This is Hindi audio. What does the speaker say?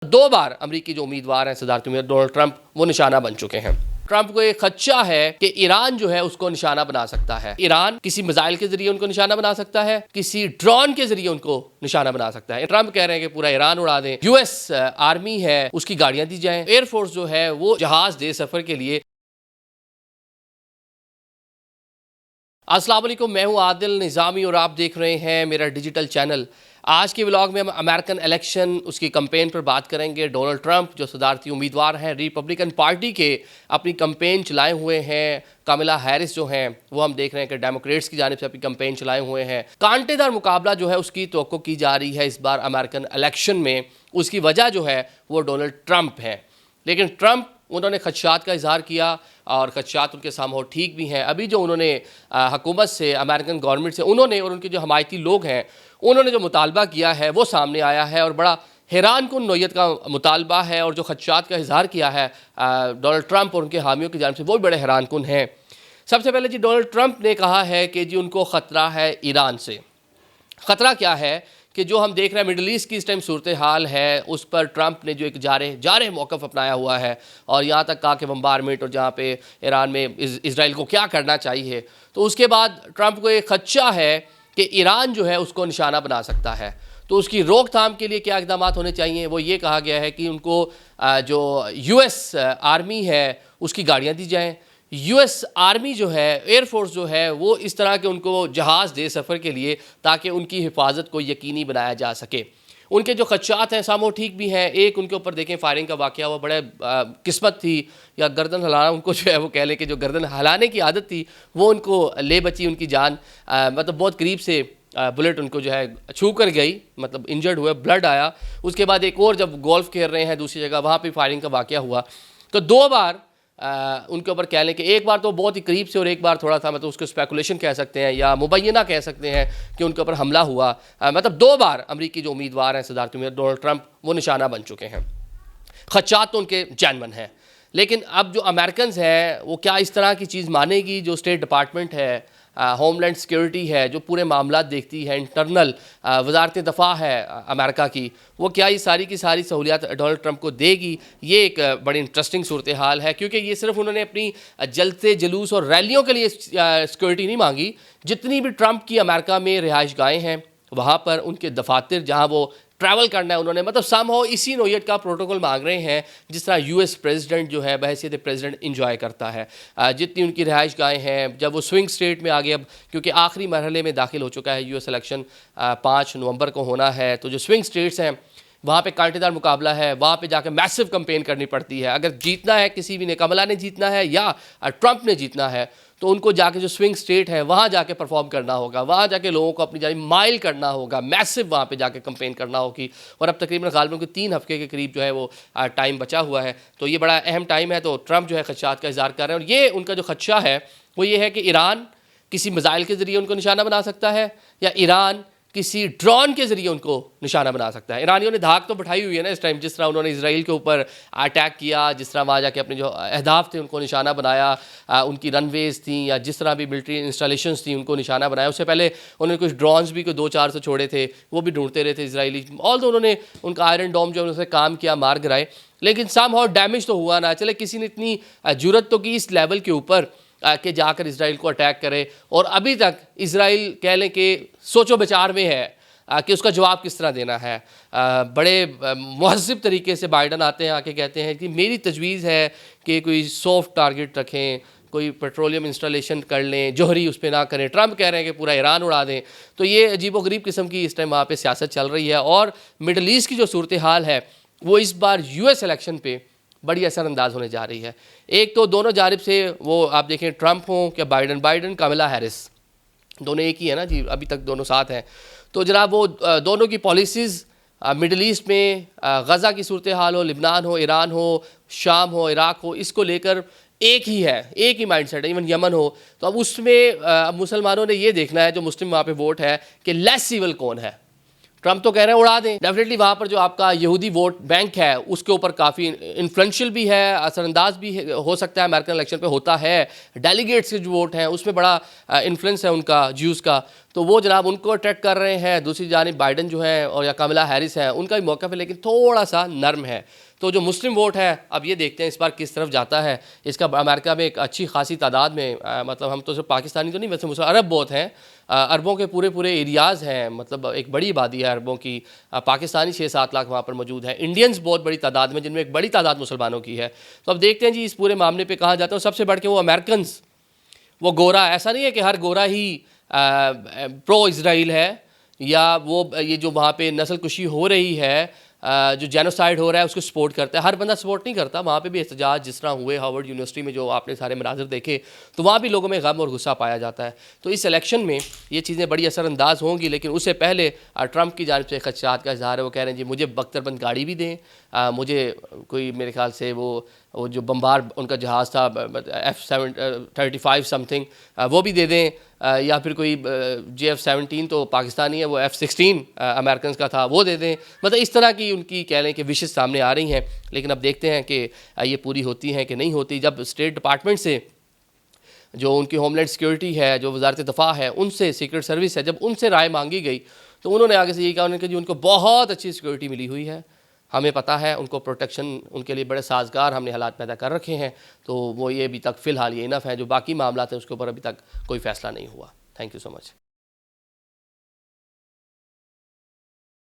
दो बार अमेरिकी जो उम्मीदवार हैं सदारती उम्मीदवार डोनाल्ड ट्रंप वो निशाना बन चुके हैं। ट्रंप को एक खदशा है कि ईरान जो है उसको निशाना बना सकता है। ईरान किसी मिसाइल के जरिए उनको निशाना बना सकता है, किसी ड्रोन के जरिए उनको निशाना बना सकता है। ट्रंप कह रहे हैं कि पूरा ईरान उड़ा दें, यूएस आर्मी है उसकी गाड़ियां दी जाएं, एयरफोर्स जो है वो जहाज दे सफर के लिए। अस्सलाम वालेकुम, मैं हूं आदिल निज़ामी और आप देख रहे हैं मेरा डिजिटल चैनल। आज के व्लॉग में हम अमेरिकन इलेक्शन उसकी कैंपेन पर बात करेंगे। डोनाल्ड ट्रंप जो सदारती उम्मीदवार हैं रिपब्लिकन पार्टी के, अपनी कैंपेन चलाए हुए हैं। कमला हैरिस जो हैं वो हम देख रहे हैं कि डेमोक्रेट्स की जानिब से अपनी कैंपेन चलाए हुए हैं। कांटेदार मुकाबला जो है उसकी तवक्को की जा रही है इस बार अमेरिकन इलेक्शन में। उसकी वजह जो है वो डोनाल्ड ट्रंप है, लेकिन ट्रंप उन्होंने खदशात का इजहार किया और खदशात उनके सामने ठीक भी हैं। अभी जो उन्होंने हुकूमत से, अमेरिकन गवर्नमेंट से उन्होंने और उनके जो हमायती लोग हैं उन्होंने जो मुतालबा किया है वो सामने आया है और बड़ा हैरान कुन नोयत का मुतालबा है। और जो खदशात का इजहार किया है डोनाल्ड ट्रंप और उनके हामियों की जानिब से वो भी बड़े हैरान कुन हैं। सबसे पहले जी डोनाल्ड ट्रंप ने कहा है कि जी उनको ख़तरा है ईरान से। ख़तरा क्या है कि जो हम देख रहे हैं मिडल ईस्ट की इस टाइम सूरत हाल है उस पर ट्रंप ने जो एक जारे मौक़िफ़ अपनाया हुआ है और यहाँ तक कहा कि बम्बारमेंट और जहाँ पे ईरान में इसराइल को क्या करना चाहिए। तो उसके बाद ट्रंप को एक खदशा है कि ईरान जो है उसको निशाना बना सकता है। तो उसकी रोकथाम के लिए क्या इक़दाम होने चाहिए, वो ये कहा गया है कि उनको जो यूएस आर्मी है उसकी गाड़ियाँ दी जाएँ। यूएस आर्मी जो है, एयरफोर्स जो है वो इस तरह के उनको जहाज़ दे सफ़र के लिए ताकि उनकी हिफाजत को यकीनी बनाया जा सके। उनके जो खदशात हैं सामो ठीक भी हैं। एक उनके ऊपर देखें फायरिंग का वाक़या हुआ, बड़े किस्मत थी या गर्दन हिलाना उनको जो है वो कह लें कि जो गर्दन हिलाने की आदत थी वो उनको ले बची उनकी जान। मतलब बहुत करीब से बुलेट उनको जो है छू कर गई, मतलब इंजर्ड हुए, ब्लड आया। उसके बाद एक और जब गोल्फ़ खेल रहे हैं दूसरी जगह वहाँ पर फायरिंग का वाक़या हुआ। तो दो बार उनके ऊपर कह लें कि एक बार तो बहुत ही करीब से और एक बार थोड़ा था, मतलब उसको स्पेकुलेशन कह सकते हैं या मुबैना कह सकते हैं कि उनके ऊपर हमला हुआ। मतलब दो बार अमेरिकी जो उम्मीदवार हैं सदारती उम्मीदवार डोनाल्ड ट्रंप वो निशाना बन चुके हैं। खदशात तो उनके जैनवन हैं, लेकिन अब जो अमेरिकन हैं वो क्या इस तरह की चीज़ मानेगी। जो स्टेट डिपार्टमेंट है, होमलैंड सिक्योरिटी है, जो पूरे मामला देखती है, इंटरनल वजारत दफ़ा है अमेरिका की, वो क्या ये सारी की सारी सहूलियात डोनाल्ड ट्रंप को देगी। ये एक बड़ी इंटरेस्टिंग सूरत हाल है, क्योंकि ये सिर्फ उन्होंने अपनी जलते जुलूस और रैलियों के लिए सिक्योरिटी नहीं मांगी। जितनी भी ट्रंप की अमेरिका में रिहाइश गाहें हैं वहाँ पर उनके दफातर जहाँ वो ट्रैवल करना है उन्होंने मतलब समहाउ इसी नोयत का प्रोटोकॉल मांग रहे हैं जिस तरह यूएस प्रेसिडेंट जो है बहैसियत प्रेसिडेंट इंजॉय करता है। जितनी उनकी रिहाइश गाहें हैं, जब वो स्विंग स्टेट में आगे, अब क्योंकि आखिरी मरहले में दाखिल हो चुका है यूएस इलेक्शन 5 नवंबर को होना है, तो जो स्विंग स्टेट्स हैं वहाँ पे कांटेदार मुकाबला है, वहाँ पे जाकर मैसिव कैंपेन करनी पड़ती है। अगर जीतना है किसी भी ने, कमला ने जीतना है या ट्रंप ने जीतना है, तो उनको जाके जो स्विंग स्टेट है वहाँ जाके परफॉर्म करना होगा, वहाँ जाके लोगों को अपनी जानिब माइल करना होगा, मैसिव वहाँ पे जाके कैंपेन करना होगी। और अब तकरीबन गालिबन को 3 हफ्ते के करीब जो है वो टाइम बचा हुआ है, तो ये बड़ा अहम टाइम है। तो ट्रंप जो है खदशात का इजहार कर रहे हैं और ये उनका जो खदशा है वो ये है कि ईरान किसी मिसाइल के ज़रिए उनको निशाना बना सकता है या ईरान किसी ड्रोन के ज़रिए उनको निशाना बना सकता है। ईरानियों ने धाक तो बैठाई हुई है ना इस टाइम, जिस तरह उन्होंने इसराइल के ऊपर अटैक किया, जिस तरह वहाँ जाके अपने जो अहदाफ थे उनको निशाना बनाया, उनकी रनवेज़ थी या जिस तरह भी मिलिट्री इंस्टॉलेशंस थी उनको निशाना बनाया। उससे पहले उन्होंने कुछ ड्रोन्स भी कोई 2-4 से छोड़े थे, वो भी ढूंढते रहे थे इसराइली। ऑल तो उन्होंने उनका आयरन डोम जो उन्होंने काम किया, मार गिराए, लेकिन समहाउ डैमेज तो हुआ ना। चले किसी ने इतनी जुर्रत तो की इस लेवल के ऊपर कि जाकर इसराइल को अटैक करे, और अभी तक इसराइल कह लें कि सोचो विचार में है कि उसका जवाब किस तरह देना है। बड़े मुहज़्ज़ब तरीके से बाइडन आते हैं, आके कहते हैं कि मेरी तजवीज़ है कि कोई सॉफ्ट टारगेट रखें, कोई पेट्रोलियम इंस्टॉलेशन कर लें, जोहरी उस पर ना करें। ट्रंप कह रहे हैं कि पूरा ईरान उड़ा दें। तो ये अजीबोगरीब किस्म की इस टाइम वहाँ पर सियासत चल रही है और मिडल ईस्ट की जो सूरत हाल है वो इस बार यूएस इलेक्शन पे बड़ी असरअंदाज होने जा रही है। एक तो दोनों जानिब से वो आप देखें ट्रंप हो क्या बाइडन, कमला हैरिस, दोनों एक ही है ना जी, अभी तक दोनों साथ हैं। तो जनाब वो दोनों की पॉलिसीज़ मिडल ईस्ट में, गज़ा की सूरत हाल हो, लिबनान हो, ईरान हो, शाम हो, इराक़ हो, इसको लेकर एक ही है, एक ही माइंडसेट है। इवन यमन हो, तो अब उसमें मुसलमानों ने ये देखना है, जो मुस्लिम वहाँ पे वोट है, कि लेस सिविल कौन है। ट्रंप तो कह रहे हैं उड़ा दें। डेफिनेटली वहाँ पर जो आपका यहूदी वोट बैंक है उसके ऊपर काफ़ी इन्फ्लुएंशियल भी है, असरअंदाज भी हो सकता है, अमेरिकन इलेक्शन पे होता है। डेलीगेट्स के जो वोट हैं उसमें बड़ा इन्फ्लुएंस है उनका, ज्यूज़ का, तो वो जनाब उनको अट्रैक्ट कर रहे हैं। दूसरी जानिब बाइडन जो है और या कमला हैरिस है, उनका भी मौका है लेकिन थोड़ा सा नर्म है। तो जो मुस्लिम वोट है अब ये देखते हैं इस बार किस तरफ जाता है। इसका अमेरिका में एक अच्छी खासी तादाद में मतलब हम तो सिर्फ पाकिस्तानी तो नहीं, वैसे मुस्लिम अरब बहुत हैं, अरबों के पूरे पूरे एरियाज़ हैं, मतलब एक बड़ी आबादी है अरबों की। पाकिस्तानी 6-7 लाख वहाँ पर मौजूद हैं। इंडियंस बहुत बड़ी तादाद में, जिनमें एक बड़ी तादाद मुसलमानों की है। तो अब देखते हैं जी इस पूरे मामले पे कहाँ जाते हैं। सबसे बढ़ के वो अमेरिकन्स, वो गोरा, ऐसा नहीं है कि हर गोरा ही प्रो इसराइल है, या वो ये जो वहाँ पे नस्ल कुशी हो रही है, जो जेनोसाइड हो रहा है उसको सपोर्ट करता है। हर बंदा सपोर्ट नहीं करता। वहाँ पे भी एहतजाज जिस तरह हुए हार्वर्ड यूनिवर्सिटी में, जो आपने सारे मनाज़र देखे, तो वहाँ भी लोगों में गम और गुस्सा पाया जाता है। तो इस इलेक्शन में ये चीज़ें बड़ी असरअंदाज होंगी, लेकिन उससे पहले ट्रंप की जानिब से खदशात का इजहार है। वो कह रहे हैं जी मुझे बख्तरबंद गाड़ी भी दें, मुझे कोई मेरे ख्याल से वो जो बम्बार उनका जहाज़ था F-35 समथिंग, वो भी दे दें, या फिर कोई JF-17 तो पाकिस्तानी है, वो F-16 अमेरिकन का था, वो दे दें। मतलब इस तरह की उनकी कह लें कि विशेष सामने आ रही हैं। लेकिन अब देखते हैं कि ये पूरी होती हैं कि नहीं होती। जब स्टेट डिपार्टमेंट से, जो उनकी होमलैंड सिक्योरिटी है, जो वजारत दफ़ा है, उनसे सीक्रेट सर्विस है, जब उनसे राय मांगी गई तो उन्होंने आगे से यही कहा कि जी उनको बहुत अच्छी सिक्योरिटी मिली हुई है, हमें पता है उनको प्रोटेक्शन, उनके लिए बड़े साजगार हमने हालात पैदा कर रखे हैं। तो वो ये अभी तक फ़िलहाल ये इनफ है। जो बाकी मामला थे उसके ऊपर अभी तक कोई फ़ैसला नहीं हुआ। Thank you so much.